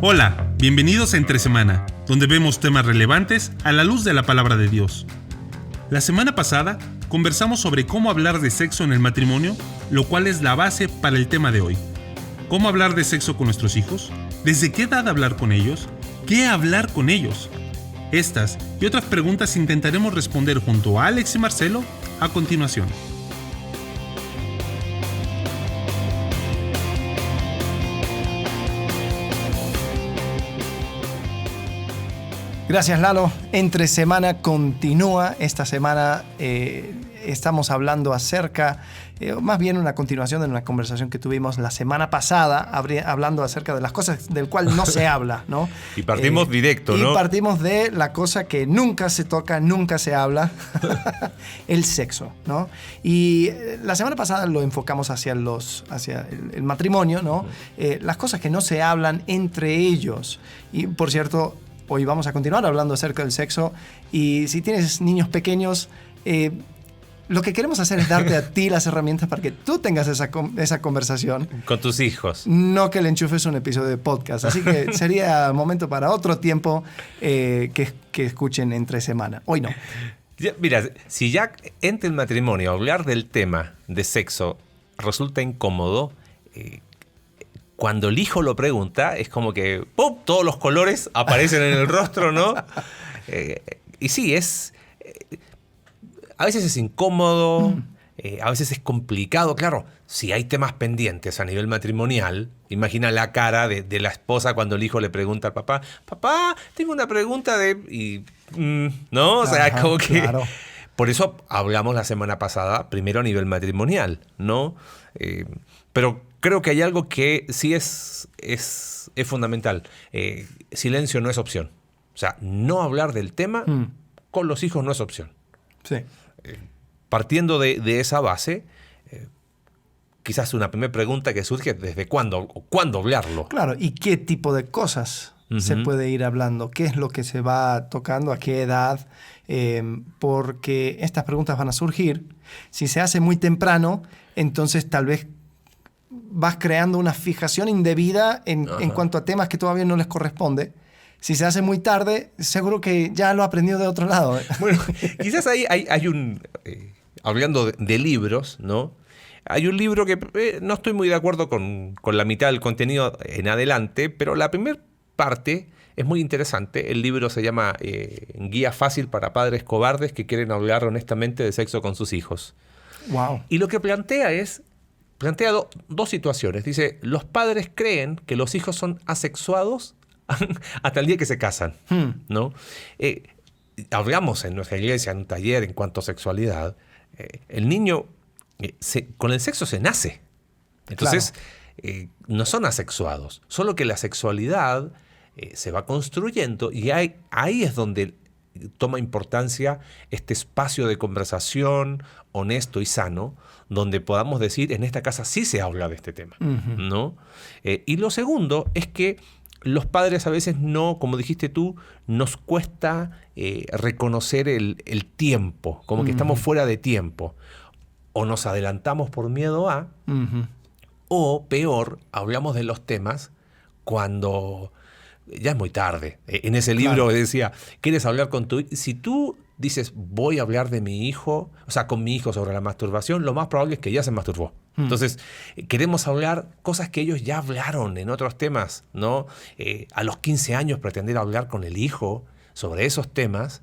Hola, bienvenidos a Entre Semana, donde vemos temas relevantes a la luz de la palabra de Dios. La semana pasada conversamos sobre cómo hablar de sexo en el matrimonio, lo cual es la base para el tema de hoy. ¿Cómo hablar de sexo con nuestros hijos? ¿Desde qué edad hablar con ellos? ¿Qué hablar con ellos? Estas y otras preguntas intentaremos responder junto a Alex y Marcelo a continuación. Gracias, Lalo. Entre Semana continúa. Esta semana estamos hablando acerca, más bien una continuación de una conversación que tuvimos la semana pasada, hablando acerca de las cosas del cual no se habla, ¿no? Y partimos directo, ¿no? Y partimos de la cosa que nunca se toca, nunca se habla, el sexo, ¿no? Y la semana pasada lo enfocamos hacia el matrimonio, ¿no? Las cosas que no se hablan entre ellos. Y, por cierto, hoy vamos a continuar hablando acerca del sexo, y si tienes niños pequeños, lo que queremos hacer es darte a ti las herramientas para que tú tengas esa conversación. Con tus hijos. No que le enchufes un episodio de podcast. Así que sería momento para otro tiempo que escuchen Entre Semana. Hoy no. Mira, si ya entre el matrimonio hablar del tema de sexo resulta incómodo, cuando el hijo lo pregunta, es como que ¡pum! Todos los colores aparecen en el rostro, ¿no? Y sí, a veces es incómodo, a veces es complicado. Claro, si hay temas pendientes a nivel matrimonial, imagina la cara de la esposa cuando el hijo le pregunta al papá, papá, tengo una pregunta ¿no? O sea, Ajá, como que... Claro. Por eso hablamos la semana pasada, primero a nivel matrimonial, ¿no? Pero creo que hay algo que sí es fundamental. Silencio no es opción. O sea, no hablar del tema con los hijos no es opción. Sí. Partiendo de esa base, quizás una primera pregunta que surge, ¿desde cuándo o cuándo hablarlo? Claro, ¿y qué tipo de cosas se puede ir hablando? ¿Qué es lo que se va tocando? ¿A qué edad? Porque estas preguntas van a surgir. Si se hace muy temprano, entonces tal vez vas creando una fijación indebida en cuanto a temas que todavía no les corresponde. Si se hace muy tarde, seguro que ya lo aprendió de otro lado. Bueno, quizás ahí hay un... hablando de libros, ¿no? Hay un libro que no estoy muy de acuerdo con la mitad del contenido en adelante, pero la primera parte es muy interesante. El libro se llama Guía fácil para padres cobardes que quieren hablar honestamente de sexo con sus hijos. Wow. Y lo que plantea dos situaciones. Dice, los padres creen que los hijos son asexuados hasta el día que se casan, ¿no? Hablamos en nuestra iglesia, en un taller en cuanto a sexualidad. El niño, con el sexo se nace. Entonces, claro, no son asexuados. Solo que la sexualidad se va construyendo y ahí es donde toma importancia este espacio de conversación honesto y sano, donde podamos decir, en esta casa sí se habla de este tema, ¿no? Y lo segundo es que los padres a veces no, como dijiste tú, nos cuesta reconocer el tiempo, como que estamos fuera de tiempo. O nos adelantamos por miedo a, o peor, hablamos de los temas cuando ya es muy tarde. En ese libro claro, decía, ¿quieres hablar con tu hijo? Si tú dices, voy a hablar de mi hijo, o sea, con mi hijo sobre la masturbación, lo más probable es que ya se masturbó. Entonces, queremos hablar cosas que ellos ya hablaron en otros temas, ¿no? A los 15 años pretender hablar con el hijo sobre esos temas,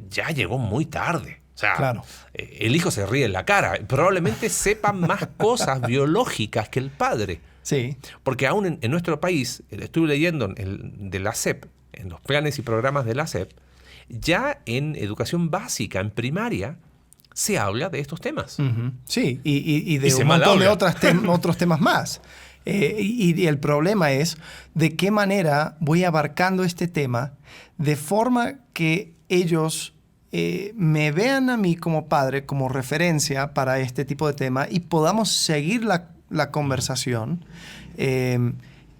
ya llegó muy tarde. O sea, claro, el hijo se ríe en la cara. Probablemente sepa más cosas biológicas que el padre. Sí. Porque aún en nuestro país, estuve leyendo de la SEP, en los planes y programas de la SEP, ya en educación básica, en primaria, se habla de estos temas. Sí, y de un montón de otros temas más. Y el problema es de qué manera voy abarcando este tema de forma que ellos me vean a mí como padre, como referencia para este tipo de tema y podamos seguir la conversación.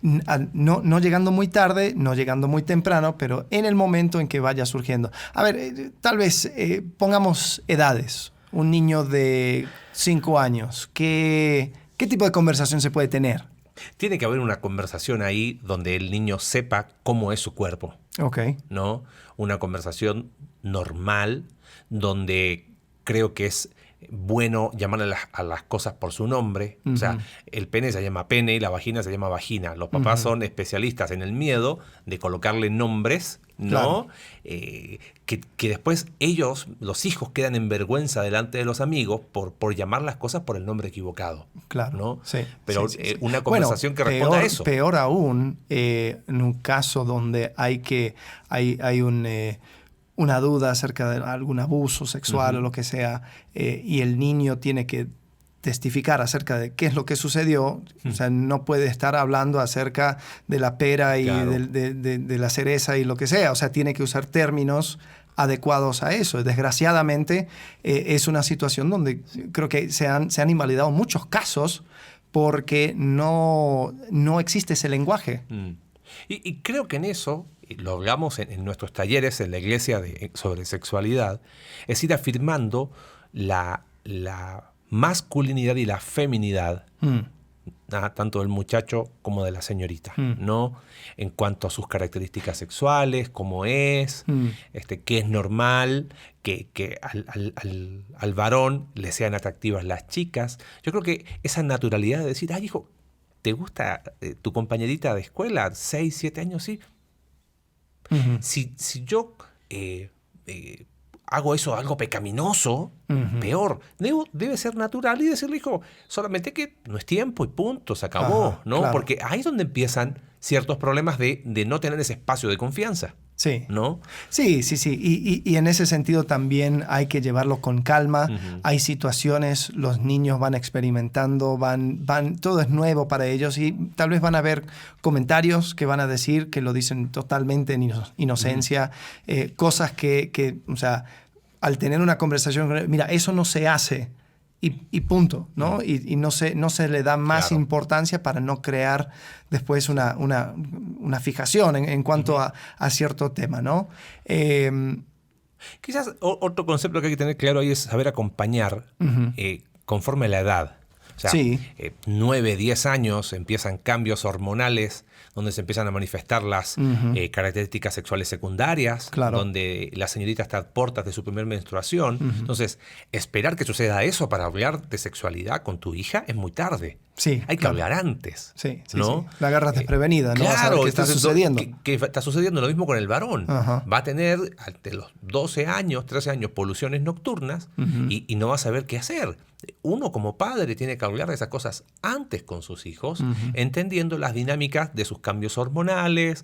No llegando muy tarde, no llegando muy temprano, pero en el momento en que vaya surgiendo. A ver, tal vez pongamos edades. Un niño de 5 años, ¿qué tipo de conversación se puede tener? Tiene que haber una conversación ahí donde el niño sepa cómo es su cuerpo, Ok. ¿no? Una conversación normal donde creo que es bueno llamarle a las cosas por su nombre. O sea, el pene se llama pene y la vagina se llama vagina. Los papás son especialistas en el miedo de colocarle nombres, ¿no? Claro. Que después ellos, los hijos, quedan en vergüenza delante de los amigos por llamar las cosas por el nombre equivocado. Claro. ¿no? Sí, Pero sí, sí. una conversación que responda a eso. Peor aún, en un caso donde hay una duda acerca de algún abuso sexual o lo que sea, y el niño tiene que testificar acerca de qué es lo que sucedió. O sea, no puede estar hablando acerca de la pera y Claro. de la cereza y lo que sea. O sea, tiene que usar términos adecuados a eso. Desgraciadamente, es una situación donde creo que se han invalidado muchos casos porque no existe ese lenguaje. Y creo que en eso, y lo hablamos en nuestros talleres en la iglesia sobre sexualidad, es ir afirmando la masculinidad y la feminidad, tanto del muchacho como de la señorita, ¿no? En cuanto a sus características sexuales, cómo es, qué es normal, que al varón le sean atractivas las chicas. Yo creo que esa naturalidad de decir, ay, hijo, ¿te gusta tu compañerita de escuela? 6, 7 años, sí. Si yo hago eso, algo pecaminoso, peor. Debe ser natural y decirle, hijo, solamente que no es tiempo y punto, se acabó, Ajá, ¿no? claro. Porque ahí es donde empiezan ciertos problemas de no tener ese espacio de confianza, Sí. ¿no? Sí. Y en ese sentido también hay que llevarlo con calma. Hay situaciones, los niños van experimentando, todo es nuevo para ellos y tal vez van a haber comentarios que van a decir que lo dicen totalmente en inocencia, cosas que, o sea, al tener una conversación con él, mira, eso no se hace. Y punto, ¿no? Y no se le da más Claro. importancia para no crear después una fijación en cuanto a cierto tema, ¿no? Quizás otro concepto que hay que tener claro ahí es saber acompañar conforme a la edad. O sea, Sí. 9, 10 años empiezan cambios hormonales donde se empiezan a manifestar las características sexuales secundarias, Claro. donde la señorita está a puertas de su primer menstruación. Entonces, esperar que suceda eso para hablar de sexualidad con tu hija es muy tarde. Sí, Hay que claro. hablar antes. Sí. ¿no? La agarras desprevenida, ¿no? Vas a ver Claro, qué está entonces, sucediendo. que está sucediendo lo mismo con el varón. Ajá. Va a tener de los 12 años, 13 años, poluciones nocturnas y no va a saber qué hacer. Uno como padre tiene que hablar de esas cosas antes con sus hijos, entendiendo las dinámicas de sus cambios hormonales,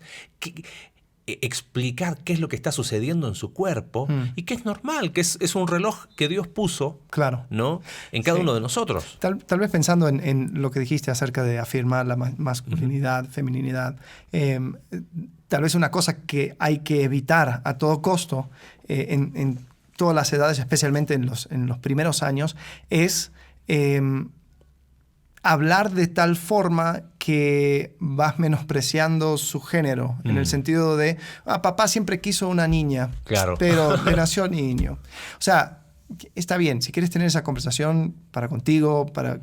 explicar qué es lo que está sucediendo en su cuerpo y que es normal, que es un reloj que Dios puso, Claro. ¿no? En cada Sí. uno de nosotros. Tal vez pensando en lo que dijiste acerca de afirmar la masculinidad, feminidad, tal vez una cosa que hay que evitar a todo costo en todas las edades, especialmente en los primeros años, es hablar de tal forma que vas menospreciando su género, en el sentido de, papá siempre quiso una niña, Claro. pero le nació niño. O sea, está bien, si quieres tener esa conversación para contigo, para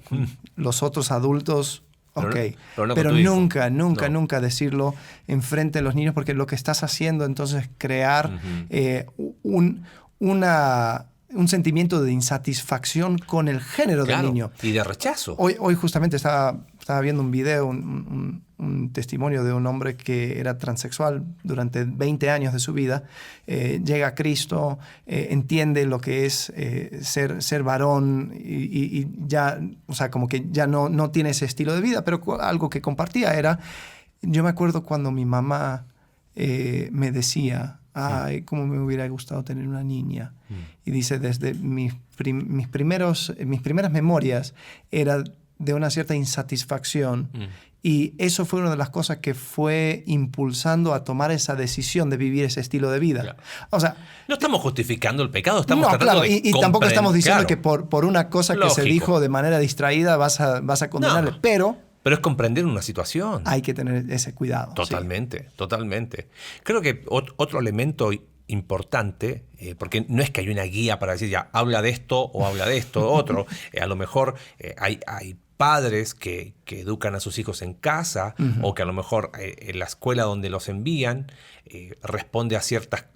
los otros adultos, Pero ok. no con Pero tu hijo. nunca decirlo enfrente de los niños, porque lo que estás haciendo entonces es crear un sentimiento de insatisfacción con el género Claro, del niño. y de rechazo. Hoy justamente estaba viendo un video, un testimonio de un hombre que era transexual durante 20 años de su vida. Llega a Cristo, entiende lo que es ser varón y ya, o sea, como que ya no tiene ese estilo de vida, pero algo que compartía era, yo me acuerdo cuando mi mamá me decía, ay, cómo me hubiera gustado tener una niña. Y dice, desde mis primeras memorias era de una cierta insatisfacción. Y eso fue una de las cosas que fue impulsando a tomar esa decisión de vivir ese estilo de vida. Claro. O sea, No estamos justificando el pecado, estamos no, tratando claro, de y tampoco estamos diciendo claro. que por una cosa que se Lógico. dijo de manera distraída vas a condenarle, No. pero Pero es comprender una situación. hay que tener ese cuidado. Totalmente, totalmente. Creo que otro elemento importante, porque no es que hay una guía para decir ya habla de esto o habla de esto otro. A lo mejor hay padres que educan a sus hijos en casa, o que a lo mejor en la escuela donde los envían responde a ciertas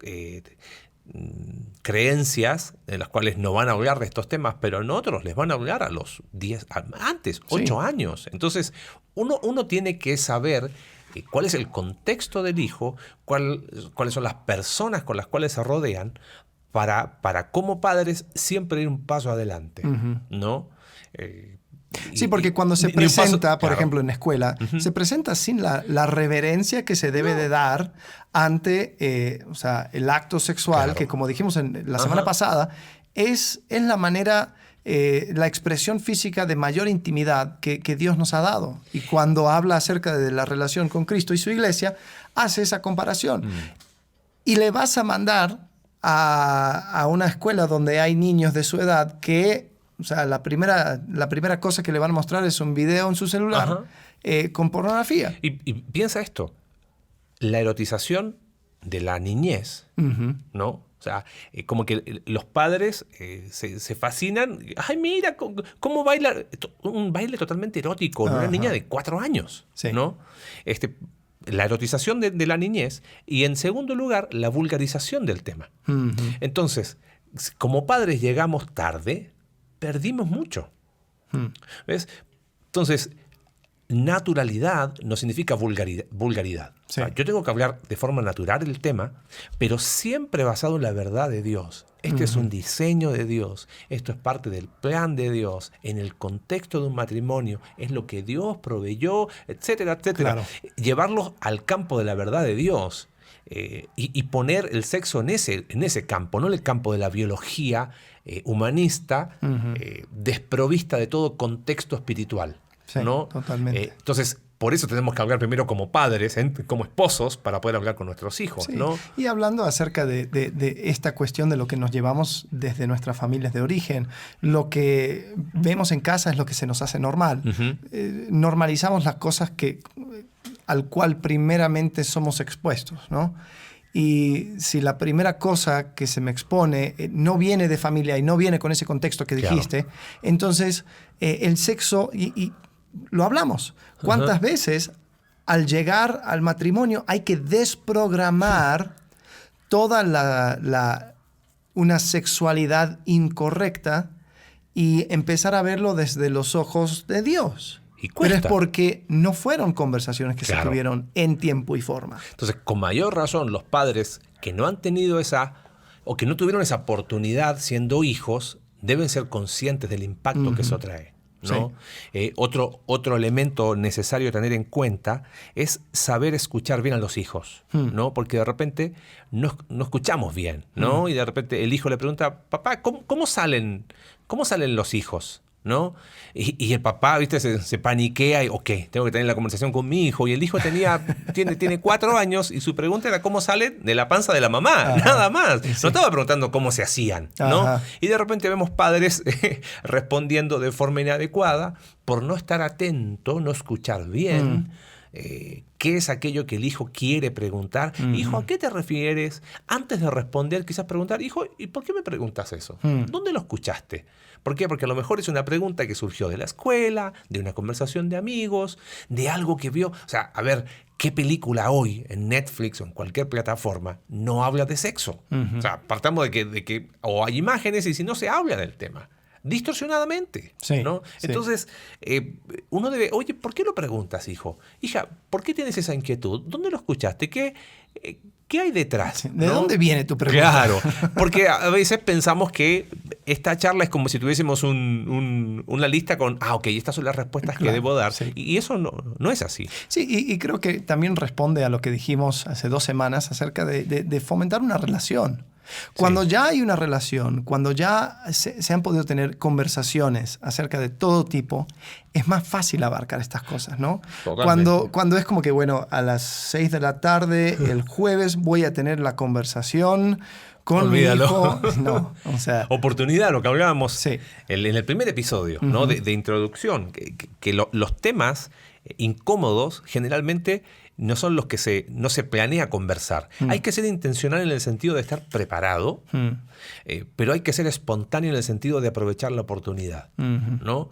creencias de las cuales no van a hablar de estos temas, pero en otros les van a hablar a los 8 años. Entonces, uno tiene que saber cuál es el contexto del hijo, cuáles son las personas con las cuales se rodean, para como padres siempre ir un paso adelante, ¿no? Sí, porque cuando se presenta, por ejemplo, en la escuela, se presenta sin la reverencia que se debe de dar ante o sea, el acto sexual, que como dijimos la semana pasada, es la manera, la expresión física de mayor intimidad que Dios nos ha dado. Y cuando habla acerca de la relación con Cristo y su iglesia, hace esa comparación. Y le vas a mandar a una escuela donde hay niños de su edad que... O sea, la primera cosa que le van a mostrar es un video en su celular con pornografía. Y piensa esto, la erotización de la niñez, ¿no? O sea, como que los padres se fascinan. ¡Ay, mira cómo baila! Un baile totalmente erótico en una niña de 4 años, ¿no? La erotización de la niñez y, en segundo lugar, la vulgarización del tema. Entonces, como padres llegamos tarde, perdimos mucho. ¿Ves? Entonces, naturalidad no significa vulgaridad. Sí. O sea, yo tengo que hablar de forma natural del tema, pero siempre basado en la verdad de Dios. Este es un diseño de Dios. Esto es parte del plan de Dios. En el contexto de un matrimonio es lo que Dios proveyó, etcétera, etcétera. Claro. Llevarlos al campo de la verdad de Dios. Y poner el sexo en ese campo, no en el campo de la biología humanista, desprovista de todo contexto espiritual. Sí, ¿no? Totalmente. Entonces, por eso tenemos que hablar primero como padres, como esposos, para poder hablar con nuestros hijos. Sí. ¿No? Y hablando acerca de esta cuestión de lo que nos llevamos desde nuestras familias de origen, lo que vemos en casa es lo que se nos hace normal. Normalizamos las cosas al cual primeramente somos expuestos, ¿no? Y si la primera cosa que se me expone no viene de familia y no viene con ese contexto que dijiste, entonces el sexo, y lo hablamos, ¿cuántas veces al llegar al matrimonio hay que desprogramar toda una sexualidad incorrecta y empezar a verlo desde los ojos de Dios? Pero es porque no fueron conversaciones que se tuvieron en tiempo y forma. Entonces, con mayor razón, los padres que no han tenido o que no tuvieron esa oportunidad siendo hijos, deben ser conscientes del impacto que eso trae, ¿no? Sí. Otro elemento necesario tener en cuenta es saber escuchar bien a los hijos, ¿no? Porque de repente no escuchamos bien, ¿no? Y de repente el hijo le pregunta, papá, ¿cómo salen los hijos? ¿No? Y el papá, ¿viste? Se paniquea y, ok, tengo que tener la conversación con mi hijo. Y el hijo tiene 4 años y su pregunta era cómo salen de la panza de la mamá, nada más. Sí. No estaba preguntando cómo se hacían, ¿no? Y de repente vemos padres respondiendo de forma inadecuada por no estar atento, no escuchar bien. ¿Qué es aquello que el hijo quiere preguntar? Hijo, ¿a qué te refieres? Antes de responder, quizás preguntar, hijo, ¿y por qué me preguntas eso? ¿Dónde lo escuchaste? ¿Por qué? Porque a lo mejor es una pregunta que surgió de la escuela, de una conversación de amigos, de algo que vio. O sea, a ver, ¿qué película hoy en Netflix o en cualquier plataforma no habla de sexo? O sea, partamos de que o hay imágenes y si no se habla del tema. Distorsionadamente, ¿no? Sí. Entonces, uno debe, oye, ¿por qué lo preguntas, hijo? Hija, ¿por qué tienes esa inquietud? ¿Dónde lo escuchaste? ¿Qué hay detrás? ¿De dónde viene tu pregunta? Claro, porque a veces pensamos que esta charla es como si tuviésemos una lista con, ok, estas son las respuestas que debo dar. Sí. Y eso no es así. Sí, y creo que también responde a lo que dijimos hace 2 semanas acerca de fomentar una relación. Cuando ya hay una relación, cuando ya se han podido tener conversaciones acerca de todo tipo, es más fácil abarcar estas cosas, ¿no? Cuando es como que, bueno, a las 6 de la tarde, el jueves, voy a tener la conversación con Olvídalo. mi hijo. No, o sea, Oportunidad, lo que hablábamos Sí. en el primer episodio, ¿no? de introducción, que los temas incómodos generalmente no son los que no se planea conversar. Hay que ser intencional en el sentido de estar preparado, pero hay que ser espontáneo en el sentido de aprovechar la oportunidad, ¿no?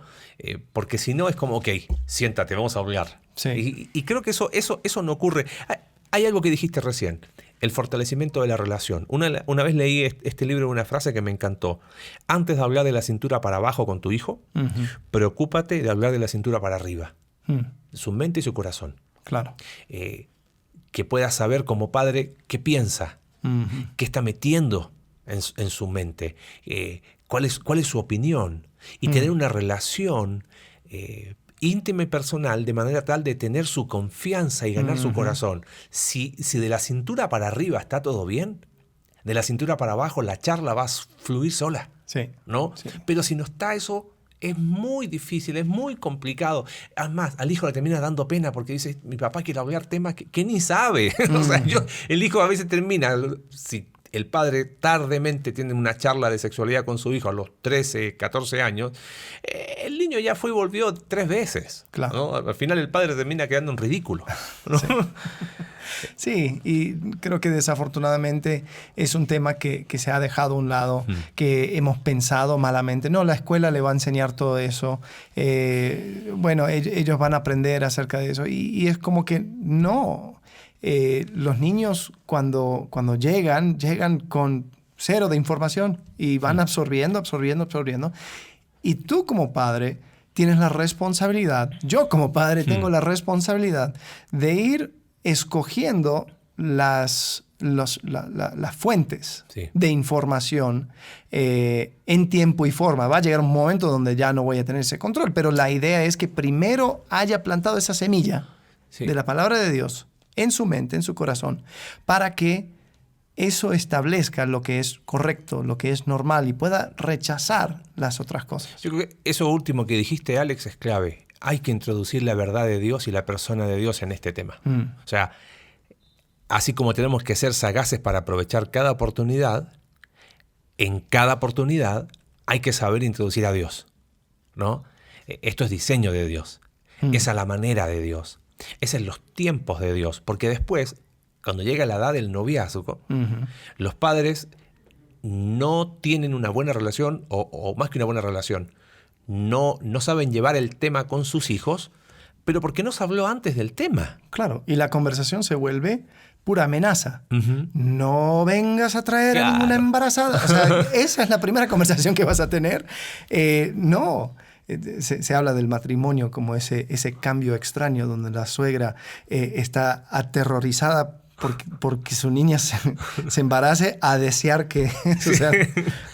Porque si no es como, ok, siéntate, vamos a hablar. Sí. Y creo que eso no ocurre. Hay algo que dijiste recién, el fortalecimiento de la relación. Una vez leí este libro, una frase que me encantó. Antes de hablar de la cintura para abajo con tu hijo, preocúpate de hablar de la cintura para arriba. Su mente y su corazón. Claro. Que puedas saber como padre qué piensa, qué está metiendo en su mente, cuál es su opinión. Y tener una relación íntima y personal de manera tal de tener su confianza y ganar su corazón. Si de la cintura para arriba está todo bien, de la cintura para abajo la charla va a fluir sola. Sí. ¿No? Sí. Pero si no está eso, es muy difícil, es muy complicado. Además, al hijo le termina dando pena porque dice, mi papá quiere hablar temas que ni sabe. O sea, el hijo a veces termina, si el padre tardemente tiene una charla de sexualidad con su hijo a los 13, 14 años, el niño ya fue y volvió 3 veces. Claro. ¿No? Al final el padre termina quedando en ridículo, ¿no? Sí. Sí, y creo que desafortunadamente es un tema que se ha dejado a un lado, que hemos pensado malamente. No, la escuela le va a enseñar todo eso. Bueno, ellos van a aprender acerca de eso. Y es como que no. Los niños cuando llegan con cero de información y van absorbiendo. Y tú como padre tienes la responsabilidad, yo como padre tengo la responsabilidad de ir escogiendo las fuentes de información en tiempo y forma. Va a llegar un momento donde ya no voy a tener ese control, pero la idea es que primero haya plantado esa semilla de la palabra de Dios en su mente, en su corazón, para que eso establezca lo que es correcto, lo que es normal y pueda rechazar las otras cosas. Yo creo que eso último que dijiste, Alex, es clave. Hay que introducir la verdad de Dios y la persona de Dios en este tema. O sea, así como tenemos que ser sagaces para aprovechar cada oportunidad, en cada oportunidad hay que saber introducir a Dios, ¿no? Esto es diseño de Dios. Esa es la manera de Dios. Esos son los tiempos de Dios. Porque después, cuando llega la edad del noviazgo, los padres no tienen una buena relación, o más que una buena relación, no saben llevar el tema con sus hijos, pero porque no se habló antes del tema. Claro, y la conversación se vuelve pura amenaza. No vengas a traer a ninguna embarazada. O sea, esa es la primera conversación que vas a tener. No. Se habla del matrimonio como ese cambio extraño donde la suegra está aterrorizada porque su niña se embarace a desear que, o sea,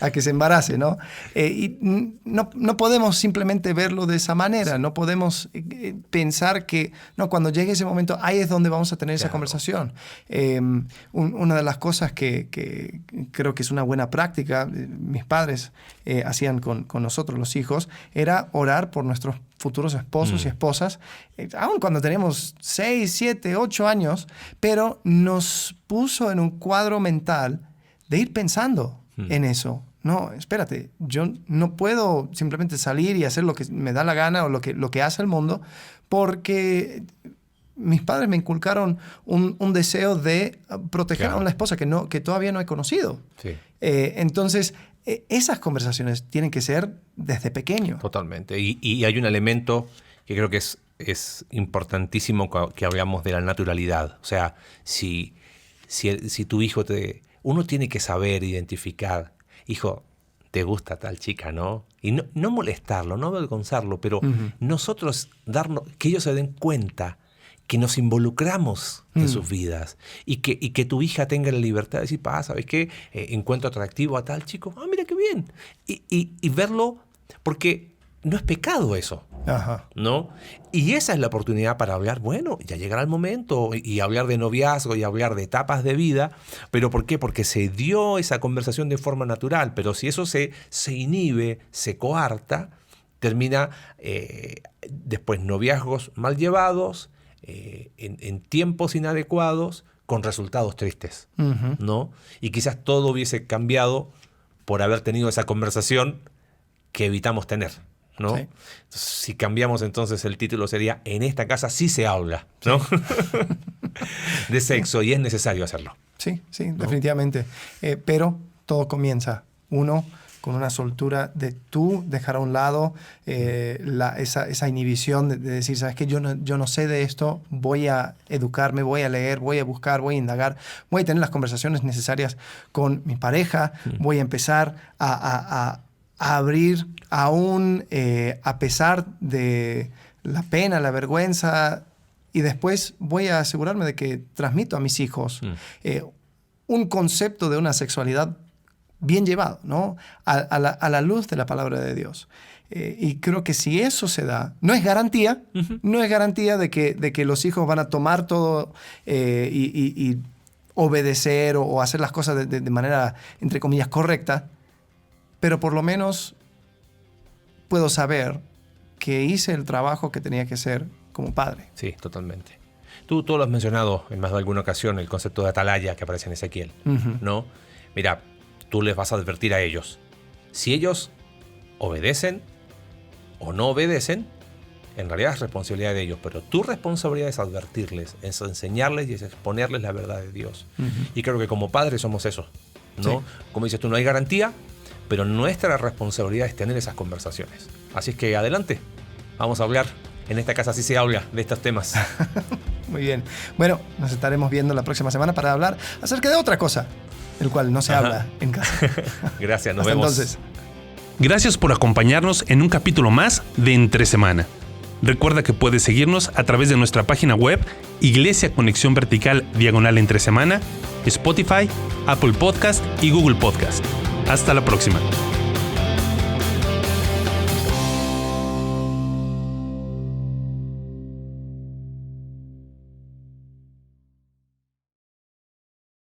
a que se embarace, ¿no? Y no podemos simplemente verlo de esa manera, no podemos pensar que, no, cuando llegue ese momento, ahí es donde vamos a tener esa conversación. Una de las cosas que creo que es una buena práctica, mis padres hacían con nosotros, los hijos, era orar por nuestros futuros esposos y esposas, aun cuando teníamos 6, 7, 8 años, pero nos puso en un cuadro mental de ir pensando en eso. No, espérate, yo no puedo simplemente salir y hacer lo que me da la gana o lo que hace el mundo, porque mis padres me inculcaron un deseo de proteger a una esposa que todavía no he conocido. Sí. Entonces, esas conversaciones tienen que ser desde pequeño. Totalmente. Y hay un elemento que creo que es importantísimo que hablamos de la naturalidad. O sea, si tu hijo uno tiene que saber identificar, hijo, te gusta tal chica, ¿no? Y no molestarlo, no avergonzarlo, pero nosotros que ellos se den cuenta que nos involucramos en sus vidas y que tu hija tenga la libertad de decir, ¿sabes qué? Encuentro atractivo a tal chico. Mira qué bien. Y verlo, porque no es pecado eso. Ajá. ¿No? Y esa es la oportunidad para hablar, bueno, ya llegará el momento, y hablar de noviazgo y hablar de etapas de vida. ¿Pero por qué? Porque se dio esa conversación de forma natural. Pero si eso se inhibe, se coarta, termina después noviazgos mal llevados, en tiempos inadecuados, con resultados tristes, ¿no? Y quizás todo hubiese cambiado por haber tenido esa conversación que evitamos tener, ¿no? Sí. Entonces, si cambiamos entonces el título sería En esta casa sí se habla, ¿no? De sexo, y es necesario hacerlo. Sí, definitivamente. Pero todo comienza, uno, con una soltura de tú dejar a un lado esa inhibición de decir, ¿sabes qué? Yo no sé de esto, voy a educarme, voy a leer, voy a buscar, voy a indagar, voy a tener las conversaciones necesarias con mi pareja, voy a empezar a abrir aún a pesar de la pena, la vergüenza, y después voy a asegurarme de que transmito a mis hijos un concepto de una sexualidad bien llevado, ¿no? A la luz de la palabra de Dios. Y creo que si eso se da, no es garantía, no es garantía de que los hijos van a tomar todo y obedecer o hacer las cosas de manera, entre comillas, correcta, pero por lo menos puedo saber que hice el trabajo que tenía que hacer como padre. Sí, totalmente. Tú lo has mencionado en más de alguna ocasión, el concepto de atalaya que aparece en Ezequiel, ¿no? Mira, tú les vas a advertir a ellos. Si ellos obedecen o no obedecen, en realidad es responsabilidad de ellos, pero tu responsabilidad es advertirles, es enseñarles y es exponerles la verdad de Dios. Y creo que como padres somos eso, ¿no? Sí. Como dices tú, no hay garantía, pero nuestra responsabilidad es tener esas conversaciones. Así es que adelante, vamos a hablar. En esta casa sí se habla de estos temas. Muy bien. Bueno, nos estaremos viendo la próxima semana para hablar acerca de otra cosa, del cual no se habla en casa. Gracias, nos Hasta vemos. Entonces. Gracias por acompañarnos en un capítulo más de Entre Semana. Recuerda que puedes seguirnos a través de nuestra página web, Iglesia Conexión Vertical /Entre Semana, Spotify, Apple Podcast y Google Podcast. Hasta la próxima.